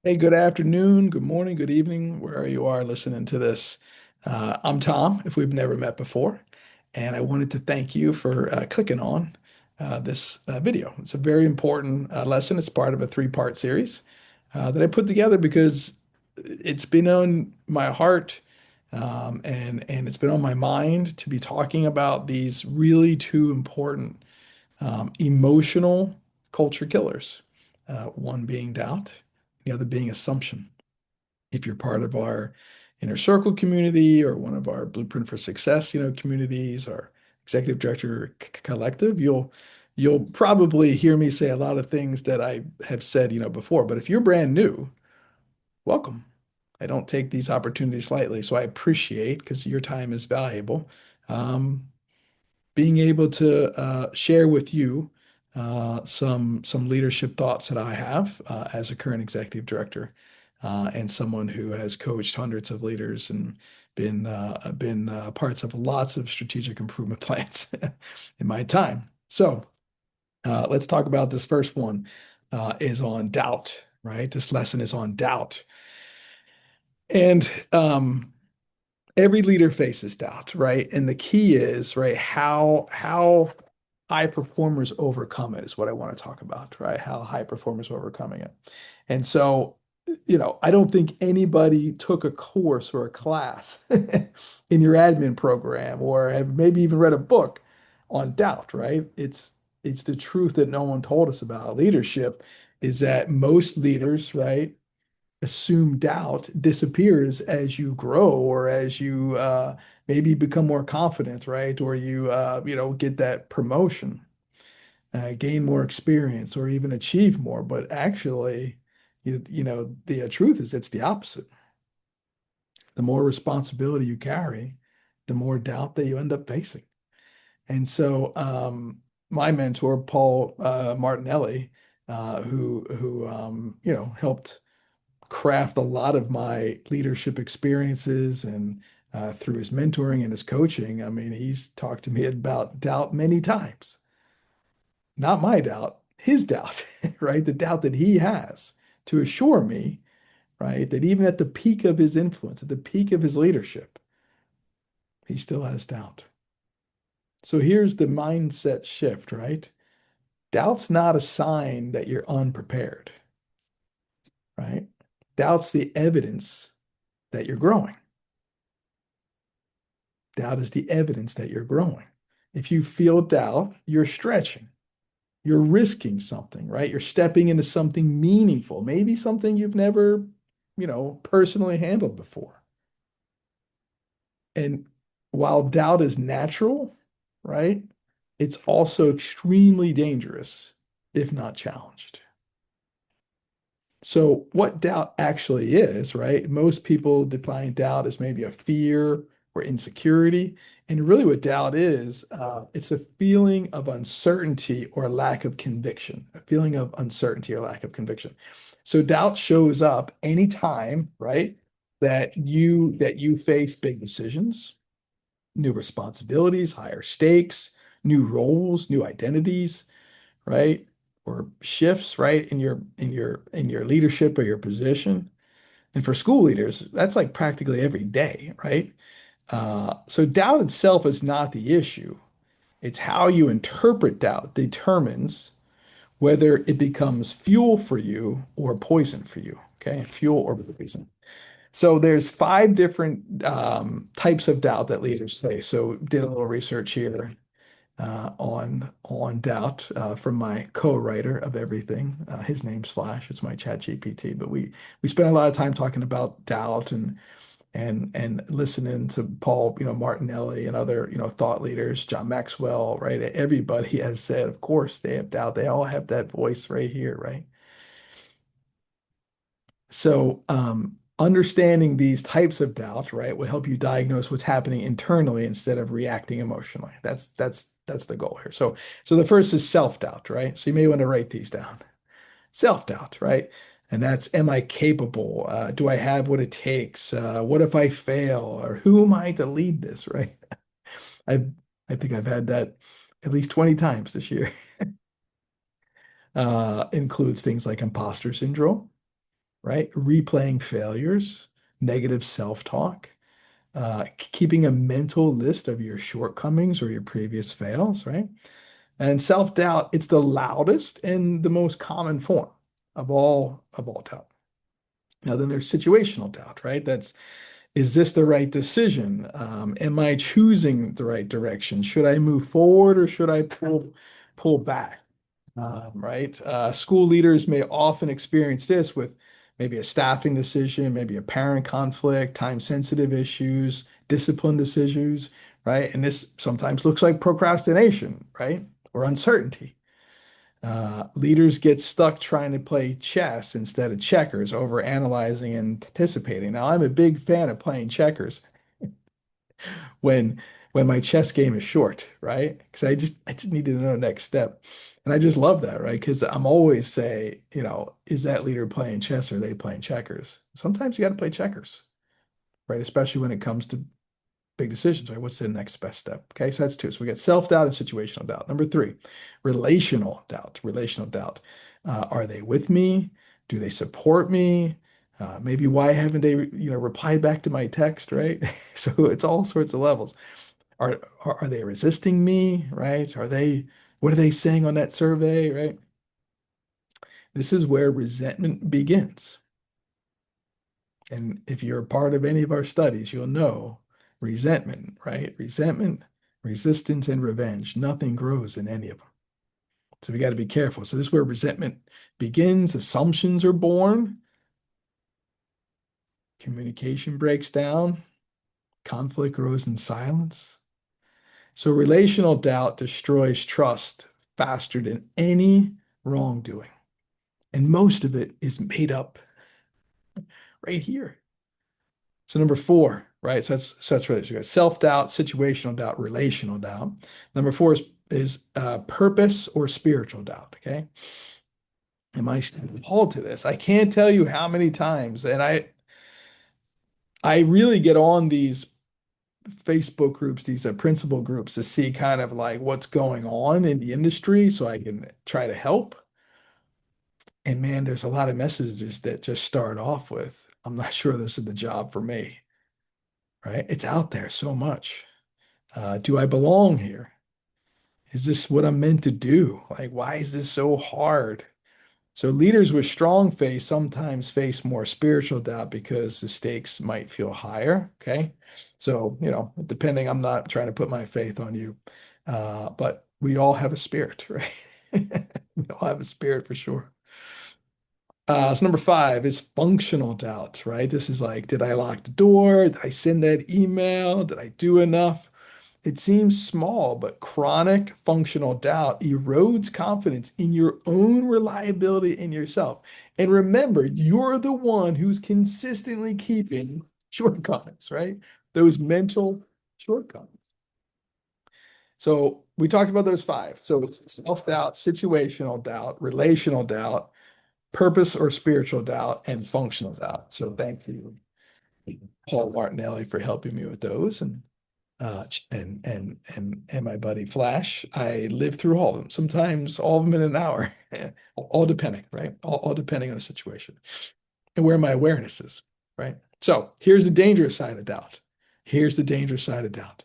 Hey, good afternoon, good morning, good evening, wherever you are listening to this. I'm Tom, if we've never met before, and I wanted to thank you for clicking on this video. It's a very important lesson. It's part of a three-part series that I put together because it's been on my heart and it's been on my mind to be talking about these really two important emotional culture killers. One being doubt, the other being assumption. If you're part of our inner circle community or one of our Blueprint for Success, communities, our executive director collective, you'll probably hear me say a lot of things that I have said, before. But if you're brand new, welcome. I don't take these opportunities lightly, so I appreciate because your time is valuable. Um, Being able to share with you some leadership thoughts that I have as a current executive director and someone who has coached hundreds of leaders and been parts of lots of strategic improvement plans in my time. So let's talk about this first one is on doubt, right? This lesson is on doubt. And every leader faces doubt, right? And the key is, right, how high performers overcome it is what I want to talk about, right? How high performers are overcoming it. And so, I don't think anybody took a course or a class in your admin program or have maybe even read a book on doubt, right? It's the truth that no one told us about leadership is that most leaders, right, assume doubt disappears as you grow or as you maybe become more confident, right? Or you get that promotion, gain more experience, or even achieve more. But actually, the truth is it's the opposite. The more responsibility you carry, the more doubt that you end up facing. And so, my mentor, Paul Martinelli, who helped craft a lot of my leadership experiences and through his mentoring and his coaching. I mean, he's talked to me about doubt many times. Not my doubt, his doubt, right? The doubt that he has to assure me, right, that even at the peak of his influence, at the peak of his leadership, he still has doubt. So here's the mindset shift, right? Doubt's not a sign that you're unprepared, right? Doubt's the evidence that you're growing. Doubt is the evidence that you're growing. If you feel doubt, you're stretching, you're risking something, right? You're stepping into something meaningful, maybe something you've never, personally handled before. And while doubt is natural, right, it's also extremely dangerous if not challenged. So, what doubt actually is, right? Most people define doubt as maybe a fear or insecurity. And really, what doubt is, it's a feeling of uncertainty or lack of conviction, a feeling of uncertainty or lack of conviction. So, doubt shows up anytime, right, that you face big decisions, new responsibilities, higher stakes, new roles, new identities, right? Or shifts, right, in your leadership or your position. And for school leaders, that's like practically every day, right? So doubt itself is not the issue. It's how you interpret doubt determines whether it becomes fuel for you or poison for you. Okay, fuel or poison. So there's five different types of doubt that leaders face. So did a little research here on doubt from my co-writer of everything. His name's Flash. It's my chat GPT. But we spent a lot of time talking about doubt and listening to Paul, Martinelli and other, thought leaders, John Maxwell, right? Everybody has said, of course, they have doubt. They all have that voice right here, right? So, understanding these types of doubt, right, will help you diagnose what's happening internally instead of reacting emotionally. That's the goal here. So the first is self-doubt, right? So you may want to write these down. Self-doubt, right? And that's, am I capable? Do I have what it takes? What if I fail? Or who am I to lead this, right? I I think I've had that at least 20 times this year. Includes things like imposter syndrome, right? Replaying failures, negative self-talk, keeping a mental list of your shortcomings or your previous fails, right? And self-doubt, it's the loudest and the most common form of all doubt. Now, then there's situational doubt, right? That's, is this the right decision? Am I choosing the right direction? Should I move forward or should I pull back? Right? School leaders may often experience this with maybe a staffing decision, maybe a parent conflict, time-sensitive issues, discipline decisions, right? And this sometimes looks like procrastination, right? Or uncertainty. Leaders get stuck trying to play chess instead of checkers, over analyzing and anticipating. Now, I'm a big fan of playing checkers when when my chess game is short, right? Because I just needed to know the next step. And I just love that, right? Because I'm always say, is that leader playing chess or are they playing checkers? Sometimes you got to play checkers, right? Especially when it comes to big decisions, right? What's the next best step? Okay, so that's two. So we got self-doubt and situational doubt. Number three, relational doubt. Relational doubt. Are they with me? Do they support me? Maybe why haven't they, replied back to my text, right? So it's all sorts of levels. Are they resisting me, right? What are they saying on that survey, right? This is where resentment begins. And if you're a part of any of our studies, you'll know resentment, right? Resentment, resistance, and revenge. Nothing grows in any of them. So we got to be careful. So this is where resentment begins. Assumptions are born. Communication breaks down. Conflict grows in silence. So relational doubt destroys trust faster than any wrongdoing. And most of it is made up right here. So number four, right? So that's really, you got self-doubt, situational doubt, relational doubt. Number four is purpose or spiritual doubt. Okay. Am I appalled to this? I can't tell you how many times, and I really get on these Facebook groups, these principal groups to see kind of like what's going on in the industry so I can try to help. And man, there's a lot of messages that just start off with, I'm not sure this is the job for me, right? It's out there so much. Do I belong here? Is this what I'm meant to do? Like, why is this so hard? So leaders with strong faith sometimes face more spiritual doubt because the stakes might feel higher. Okay. So, depending, I'm not trying to put my faith on you, but we all have a spirit, right? We all have a spirit for sure. So number five is functional doubt, right? This is like, did I lock the door? Did I send that email? Did I do enough? It seems small, but chronic functional doubt erodes confidence in your own reliability in yourself. And remember, you're the one who's consistently keeping shortcomings, right? Those mental shortcomings. So we talked about those five. So it's self-doubt, situational doubt, relational doubt, purpose or spiritual doubt, and functional doubt. So thank you, Paul Martinelli, for helping me with those. And my buddy Flash, I live through all of them, sometimes all of them in an hour, all depending, right? All depending on the situation and where my awareness is, right? So here's the dangerous side of doubt. Here's the dangerous side of doubt.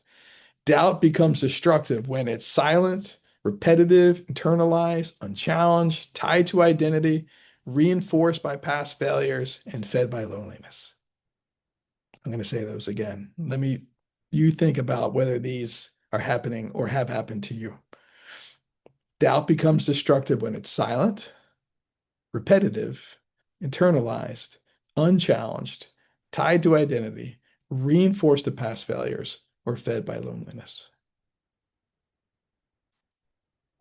Doubt becomes destructive when it's silent, repetitive, internalized, unchallenged, tied to identity, reinforced by past failures, and fed by loneliness. I'm going to say those again. You think about whether these are happening or have happened to you. Doubt becomes destructive when it's silent, repetitive, internalized, unchallenged, tied to identity, reinforced to past failures, or fed by loneliness.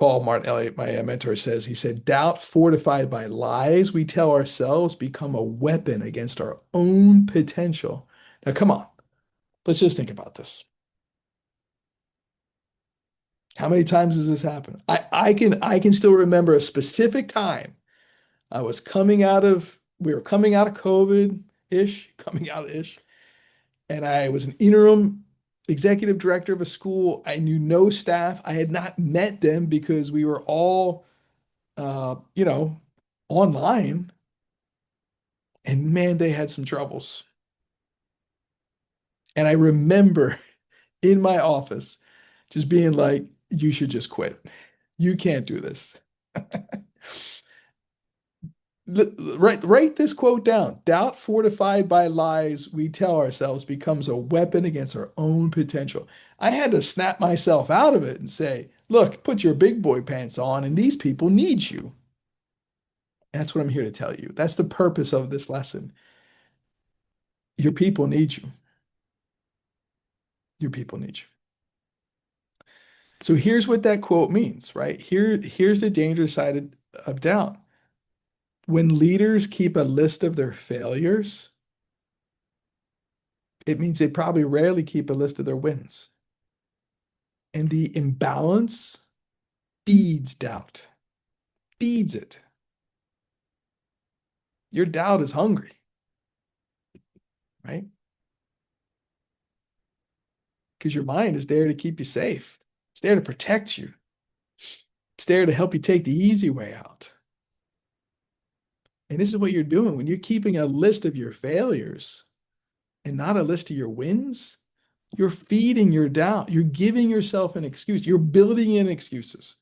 Paul Martinelli, my mentor, says, he said, doubt fortified by lies we tell ourselves become a weapon against our own potential. Now, come on, let's just think about this. How many times does this happen? I can still remember a specific time we were coming out of COVID-ish, coming out-ish, and I was an interim executive director of a school. I knew no staff. I had not met them because we were all, online. And man, they had some troubles. And I remember in my office just being like, you should just quit. You can't do this. Write this quote down. Doubt fortified by lies we tell ourselves becomes a weapon against our own potential. I had to snap myself out of it and say, look, put your big boy pants on, and these people need you. That's what I'm here to tell you. That's the purpose of this lesson. Your people need you. Your people need you. So here's what that quote means, right? Here's the dangerous side of doubt. When leaders keep a list of their failures, it means they probably rarely keep a list of their wins. And the imbalance feeds doubt, feeds it. Your doubt is hungry, right? Because your mind is there to keep you safe. It's there to protect you. It's there to help you take the easy way out. And this is what you're doing when you're keeping a list of your failures and not a list of your wins. You're feeding your doubt. You're giving yourself an excuse. You're building in excuses.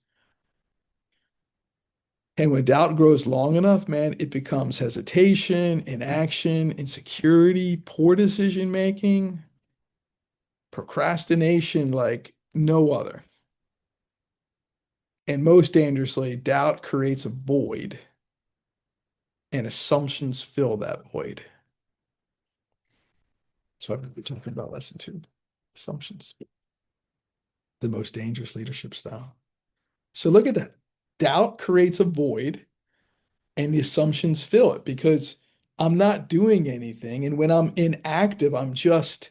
And when doubt grows long enough, man, it becomes hesitation, inaction, insecurity, poor decision making, procrastination like no other. And most dangerously, doubt creates a void, and assumptions fill that void. So I've been talking about lesson two, assumptions, the most dangerous leadership style. So look at that. Doubt creates a void, and the assumptions fill it because I'm not doing anything. And when I'm inactive, I'm just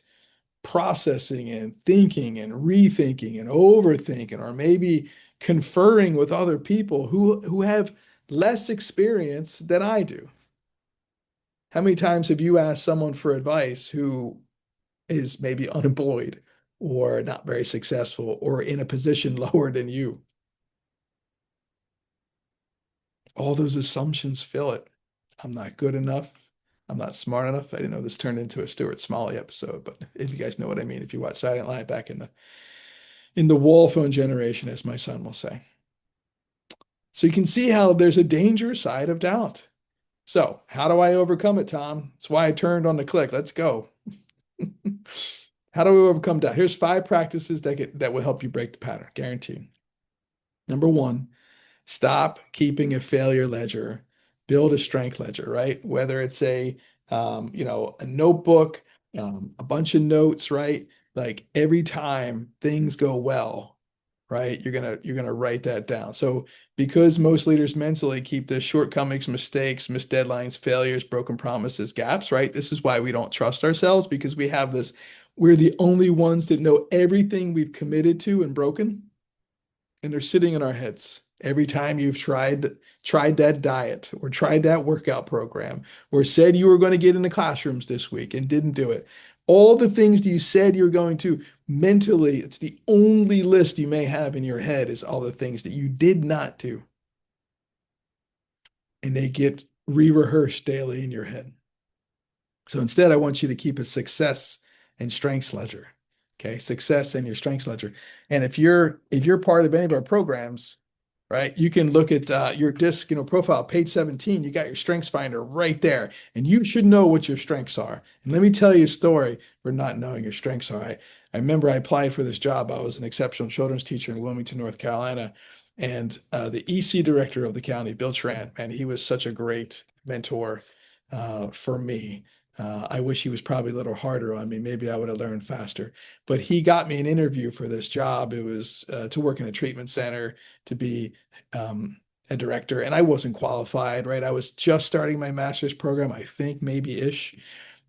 processing and thinking and rethinking and overthinking, or maybe conferring with other people who have less experience than I do. How many times have you asked someone for advice who is maybe unemployed or not very successful or in a position lower than you? All those assumptions fill it. I'm not good enough. I'm not smart enough. I didn't know this turned into a Stuart Smalley episode, but if you guys know what I mean, if you watch Silent Night back in the wall phone generation, as my son will say. So you can see how there's a danger side of doubt. So how do I overcome it, Tom? That's why I turned on the click. Let's go. How do we overcome doubt? Here's 5 practices that will help you break the pattern, guaranteed. Number 1, stop keeping a failure ledger. Build a strength ledger, right? Whether it's a notebook, a bunch of notes, right? Like every time things go well, right? You're gonna write that down. So because most leaders mentally keep the shortcomings, mistakes, missed deadlines, failures, broken promises, gaps, right? This is why we don't trust ourselves because we have this, we're the only ones that know everything we've committed to and broken, and they're sitting in our heads. Every time you've tried that diet or tried that workout program or said you were going to get in the classrooms this week and didn't do it. All the things that you said you were going to mentally, it's the only list you may have in your head is all the things that you did not do. And they get re-rehearsed daily in your head. So instead, I want you to keep a success and strengths ledger. Okay, success and your strengths ledger. And if you're part of any of our programs, right, you can look at your disc, profile, page 17. You got your strengths finder right there, and you should know what your strengths are. And let me tell you a story for not knowing your strengths are. I remember I applied for this job. I was an exceptional children's teacher in Wilmington, North Carolina, and the EC director of the county, Bill Tran, man, he was such a great mentor for me. I wish he was probably a little harder on me. Maybe I would have learned faster. But he got me an interview for this job. It was to work in a treatment center, to be a director, and I wasn't qualified, right? I was just starting my master's program, I think, maybe ish.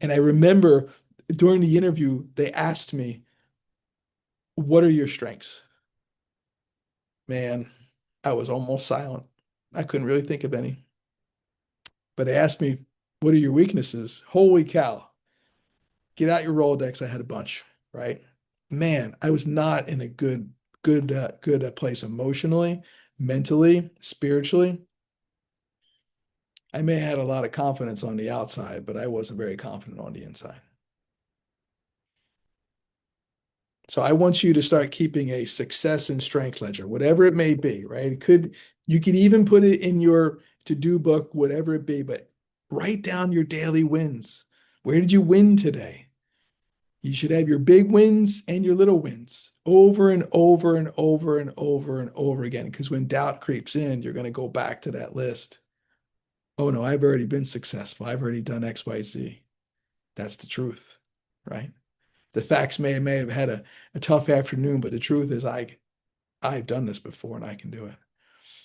And I remember during the interview, they asked me, "What are your strengths?" Man, I was almost silent. I couldn't really think of any. But they asked me, "What are your weaknesses?" Holy cow. Get out your Rolodex. I had a bunch, right? Man, I was not in a good place emotionally, mentally, spiritually. I may have had a lot of confidence on the outside, but I wasn't very confident on the inside. So I want you to start keeping a success and strength ledger, whatever it may be, right? You could even put it in your to-do book, whatever it be, but write down your daily wins. Where did you win today? You should have your big wins and your little wins over and over and over and over and over again. Because when doubt creeps in, you're going to go back to that list. Oh no, I've already been successful. I've already done X, Y, Z. That's the truth, right? The facts may have had a tough afternoon, but the truth is I've done this before and I can do it.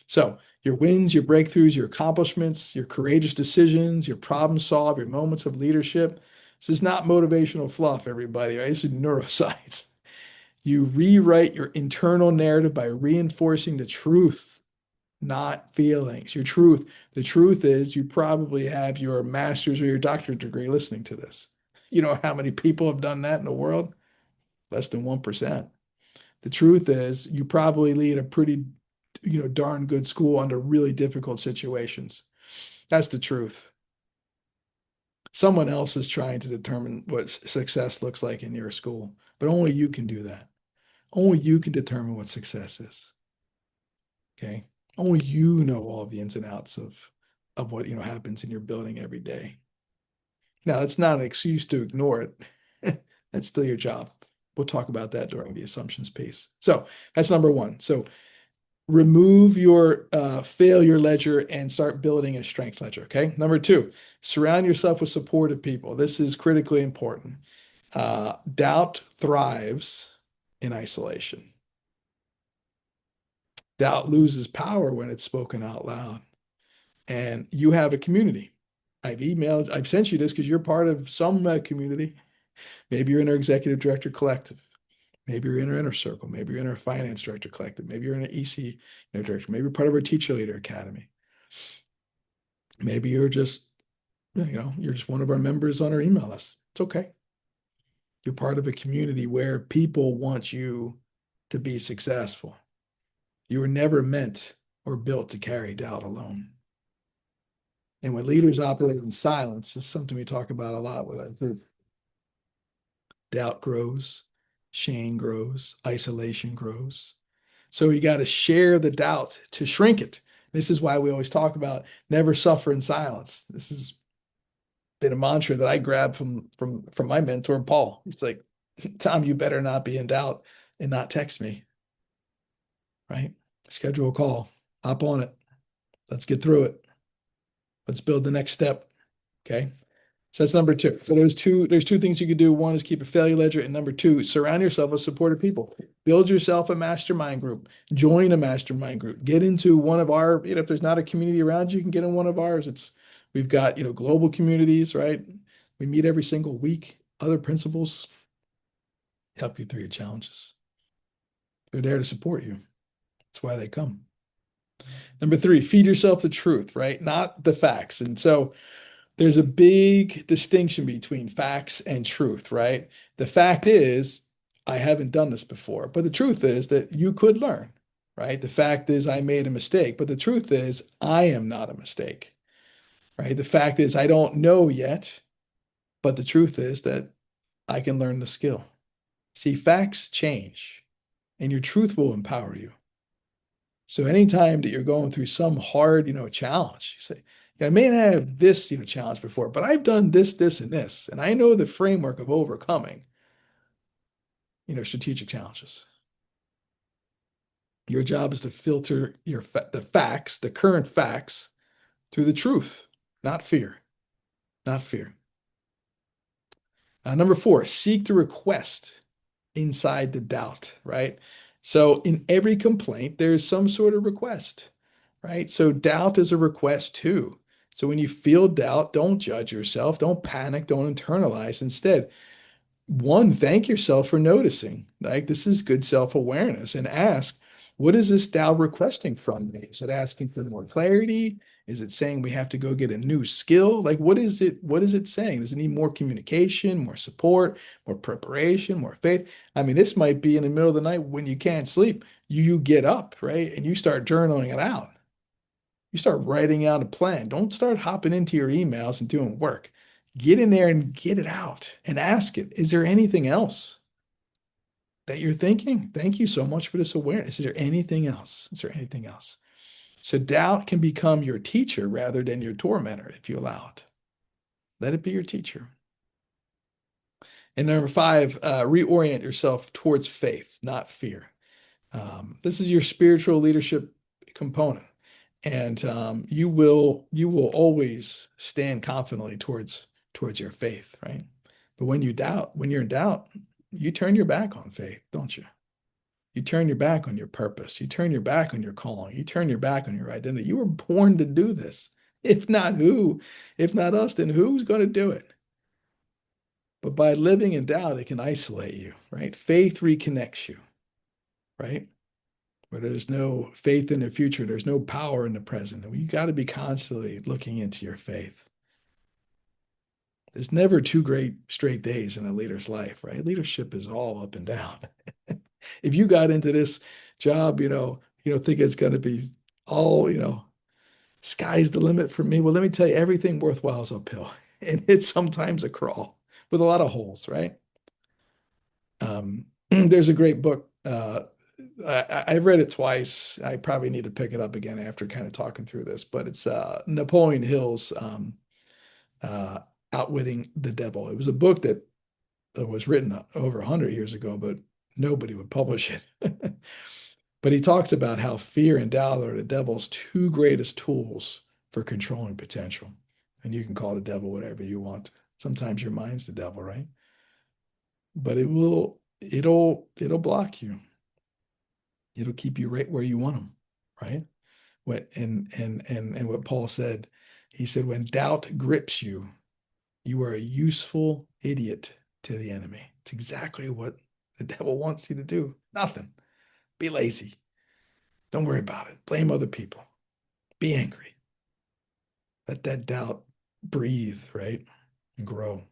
So your wins, your breakthroughs, your accomplishments, your courageous decisions, your problem solve, your moments of leadership. This is not motivational fluff, everybody. Right? This is neuroscience. You rewrite your internal narrative by reinforcing the truth, not feelings. Your truth. The truth is you probably have your master's or your doctorate degree listening to this. You know how many people have done that in the world? Less than 1%. The truth is you probably lead a pretty, darn good school under really difficult situations. That's the truth. Someone else is trying to determine what success looks like in your school, but only you can do that. Only you can determine what success is. Okay. Only you know all the ins and outs of what happens in your building every day. Now, that's not an excuse to ignore it. That's still your job. We'll talk about that during the assumptions piece. So that's number one. So remove your failure ledger and start building a strength ledger. Okay. Number two, surround yourself with supportive people. This is critically important. Doubt thrives in isolation. Doubt loses power when it's spoken out loud. And you have a community. I've sent you this because you're part of some community. Maybe you're in our executive director collective. Maybe you're in our inner circle. Maybe you're in our finance director collective. Maybe you're in an EC director. Maybe you're part of our teacher leader academy. Maybe you're just, you're just one of our members on our email list. It's okay. You're part of a community where people want you to be successful. You were never meant or built to carry doubt alone. And when leaders operate in silence, this is something we talk about a lot with our group. Doubt grows, shame grows, isolation grows. So you got to share the doubt to shrink it. This is why we always talk about never suffer in silence. This has been a mantra that I grabbed from my mentor, Paul. He's like, Tom, you better not be in doubt and not text me. Right? Schedule a call. Hop on it. Let's get through it. Let's build the next step. Okay. So that's number two. So there's two things you could do. One is keep a failure ledger, and number two, surround yourself with supportive people. Build yourself a mastermind group. Join a mastermind group. Get into one of our, if there's not a community around you, you can get in one of ours. We've got, global communities, right? We meet every single week. Other principals help you through your challenges. They're there to support you. That's why they come. Number three, feed yourself the truth, right? Not the facts. And so there's a big distinction between facts and truth, right? The fact is, I haven't done this before, but the truth is that you could learn, right? The fact is, I made a mistake, but the truth is, I am not a mistake, right? The fact is, I don't know yet, but the truth is that I can learn the skill. See, facts change, and your truth will empower you. So anytime that you're going through some hard, challenge, you say, yeah, I may not have this, challenge before, but I've done this, this, and this, and I know the framework of overcoming, strategic challenges. Your job is to filter the facts, the current facts, through the truth, not fear, not fear. Number four, seek the request inside the doubt, right? So in every complaint, there's some sort of request, right? So doubt is a request too. So when you feel doubt, don't judge yourself, don't panic, don't internalize. Instead, one, thank yourself for noticing. Like this is good self-awareness, and ask, what is this doubt requesting from me? Is it asking for more clarity? Is it saying we have to go get a new skill? Like what is it saying? Does it need more communication, more support, more preparation, more faith? I mean, this might be in the middle of the night when you can't sleep. You get up, right? And you start journaling it out. You start writing out a plan. Don't start hopping into your emails and doing work. Get in there and get it out and ask it. Is there anything else that you're thinking? Thank you so much for this awareness. Is there anything else? Is there anything else? So doubt can become your teacher rather than your tormentor if you allow it. Let it be your teacher. And number five, reorient yourself towards faith, not fear. This is your spiritual leadership component, and you will always stand confidently towards your faith, right? But when you're in doubt, you turn your back on faith, don't you? You turn your back on your purpose. You turn your back on your calling. You turn your back on your identity. You were born to do this. If not who, if not us, then who's going to do it? But by living in doubt, it can isolate you, right? Faith reconnects you, right? Where there's no faith in the future, there's no power in the present. And you got to be constantly looking into your faith. There's never two great straight days in a leader's life, right? Leadership is all up and down. If you got into this job, you don't think it's going to be all, sky's the limit for me. Well, let me tell you, everything worthwhile is uphill, and it's sometimes a crawl with a lot of holes, right? There's a great book. I've read it twice. I probably need to pick it up again after kind of talking through this, but it's Napoleon Hill's uh, Outwitting the Devil. It was a book that was written over 100 years ago, but nobody would publish it. But he talks about how fear and doubt are the devil's two greatest tools for controlling potential. And you can call the devil whatever you want. Sometimes your mind's the devil, right? But it'll block you. It'll keep you right where you want them, right? And what Paul said, he said, when doubt grips you, you are a useful idiot to the enemy. It's exactly what the devil wants you to do. Nothing. Be lazy. Don't worry about it. Blame other people. Be angry. Let that doubt breathe, right? And grow.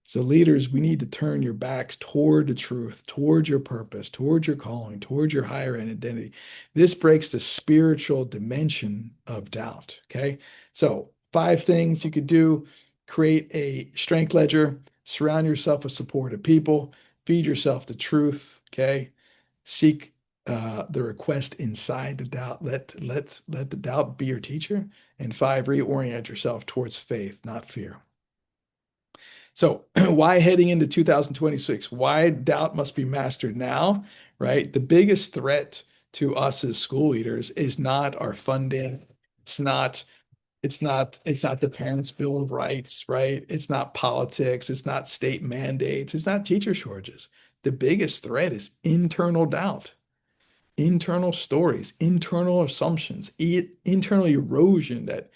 So, leaders, we need to turn your backs toward the truth, toward your purpose, toward your calling, toward your higher identity. This breaks the spiritual dimension of doubt. Okay. So, five things you could do: create a strength ledger, surround yourself with supportive people, feed yourself the truth. Okay. Seek the request inside the doubt. Let the doubt be your teacher. And five, reorient yourself towards faith, not fear. So, why heading into 2026? Why doubt must be mastered now, right? The biggest threat to us as school leaders is not our funding. It's not, it's not the parents' bill of rights, right? It's not politics. It's not state mandates. It's not teacher shortages. The biggest threat is internal doubt, internal stories, internal assumptions, internal erosion that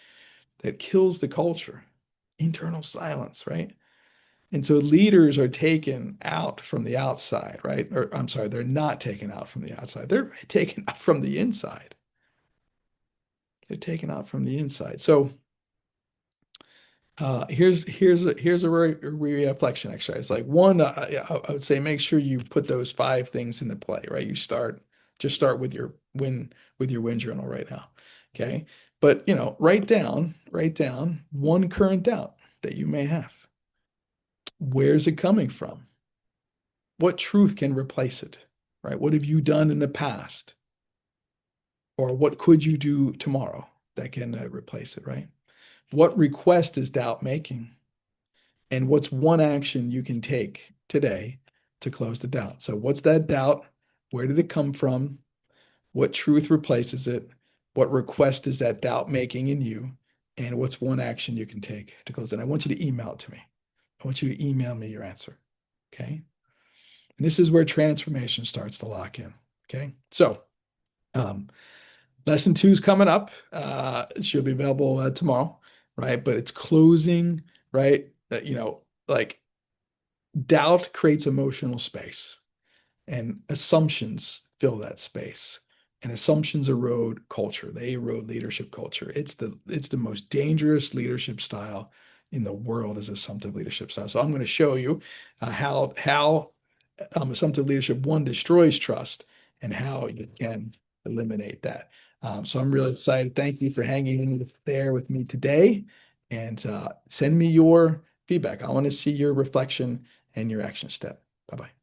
kills the culture, internal silence, right? And so leaders are taken out from the outside, right? Or I'm sorry, they're not taken out from the outside. They're taken out from the inside. They're taken out from the inside. So here's a reflection exercise. Like one, I would say make sure you put those five things into play, right? Just start with your win journal right now. Okay. But write down one current doubt that you may have. Where's it coming from? What truth can replace it, right? What have you done in the past? Or what could you do tomorrow that can replace it, right? What request is doubt making? And what's one action you can take today to close the doubt? So, what's that doubt? Where did it come from? What truth replaces it? What request is that doubt making in you? And what's one action you can take to close it? I want you to email it to me. I want you to email me your answer. Okay. And this is where transformation starts to lock in. Okay. So, lesson two is coming up. It should be available tomorrow, right? But it's closing, right? Like doubt creates emotional space, and assumptions fill that space. And assumptions erode culture. They erode leadership culture. It's the most dangerous leadership style in the world is assumptive leadership style. So I'm going to show you how assumptive leadership one destroys trust and how you can eliminate that. So I'm really excited. Thank you for hanging in there with me today. And send me your feedback. I want to see your reflection and your action step. Bye bye.